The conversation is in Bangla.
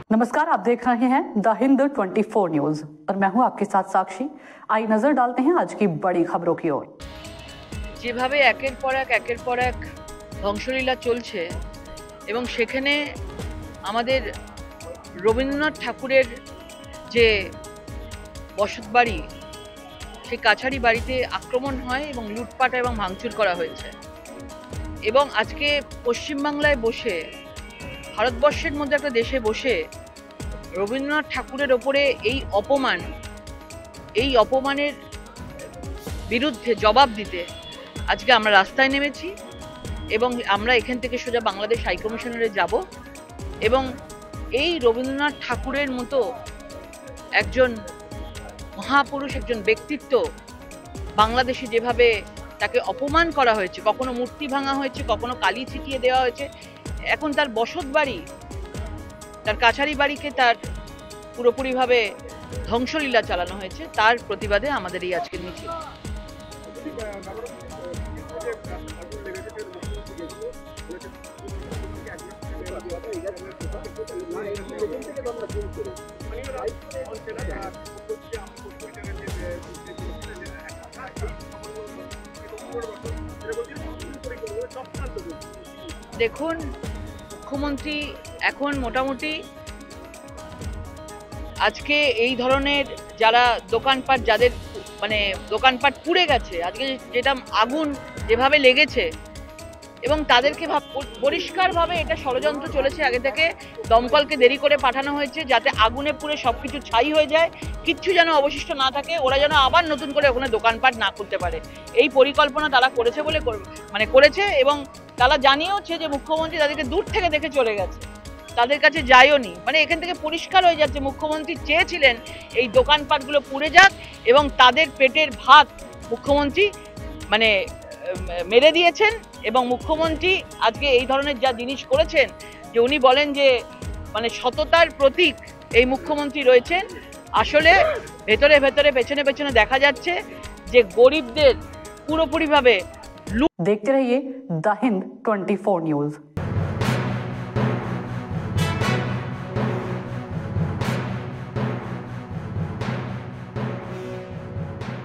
नमस्कार, आप देख रहे हैं द हिंद 24 न्यूज और मैं हूं आपके साथ साक्षी। आई नजर डालते हैं आज की बड़ी खबरों की ओर। যেভাবে একের পর এক ধ্বংসলীলা চলছে এবং সেখানে আমাদের রবীন্দ্রনাথ ঠাকুরের যে বসতবাড়ি সেই কাছারি বাড়িতে আক্রমণ হয় এবং লুটপাট এবং ভাঙচুর করা হয়েছে এবং আজকে পশ্চিমবাংলায় বসে ভারতবর্ষের মধ্যে একটা দেশে বসে রবীন্দ্রনাথ ঠাকুরের ওপরে এই অপমানের বিরুদ্ধে জবাব দিতে আজকে আমরা রাস্তায় নেমেছি এবং আমরা এখান থেকে সোজা বাংলাদেশ হাইকমিশনারে যাব এবং এই রবীন্দ্রনাথ ঠাকুরের মতো একজন মহাপুরুষ, একজন ব্যক্তিত্ব বাংলাদেশে যেভাবে তাকে অপমান করা হয়েছে, কখনো মূর্তি ভাঙা হয়েছে, কখনো কালি ছিটিয়ে দেওয়া হয়েছে, এখন তার বসত বাড়ি, তার কাছারি বাড়িকে তার পুরোপুরিভাবে ধ্বংসলীলা চালানো হয়েছে, তার প্রতিবাদে আমাদের এই আজকের মিছিল। দেখুন, মুখ্যমন্ত্রী এখন মোটামুটি আজকে এই ধরনের যারা দোকানপাট, যাদের দোকানপাট পুড়ে গেছে, আজকে যেটা আগুন যেভাবে লেগেছে এবং তাদেরকে পরিষ্কারভাবে এটা ষড়যন্ত্র চলেছে আগে থেকে। দমকলকে দেরি করে পাঠানো হয়েছে যাতে আগুনে পুড়ে সবকিছু ছাই হয়ে যায়, কিচ্ছু যেন অবশিষ্ট না থাকে, ওরা যেন আবার নতুন করে ওখানে দোকানপাট না করতে পারে। এই পরিকল্পনা তারা করেছে বলে করেছে এবং তারা জানিয়েওছে যে মুখ্যমন্ত্রী তাদেরকে দূর থেকে দেখে চলে গেছে, তাদের কাছে যায়ও নি। এখান থেকে পরিষ্কার হয়ে যাচ্ছে মুখ্যমন্ত্রী চেয়েছিলেন এই দোকানপাটগুলো পুড়ে যাক এবং তাদের পেটের ভাত মুখ্যমন্ত্রী মেরে দিয়েছেন। এবং মুখ্যমন্ত্রী আজকে এই ধরনের যা জিনিস করেছেন, যে উনি বলেন যে সততার প্রতীক এই মুখ্যমন্ত্রী রয়েছেন, আসলে ভেতরে ভেতরে পেছনে পেছনে দেখা যাচ্ছে যে গরিবদের পুরোপুরিভাবে। देखते रहिए द हिंद 24 न्यूज।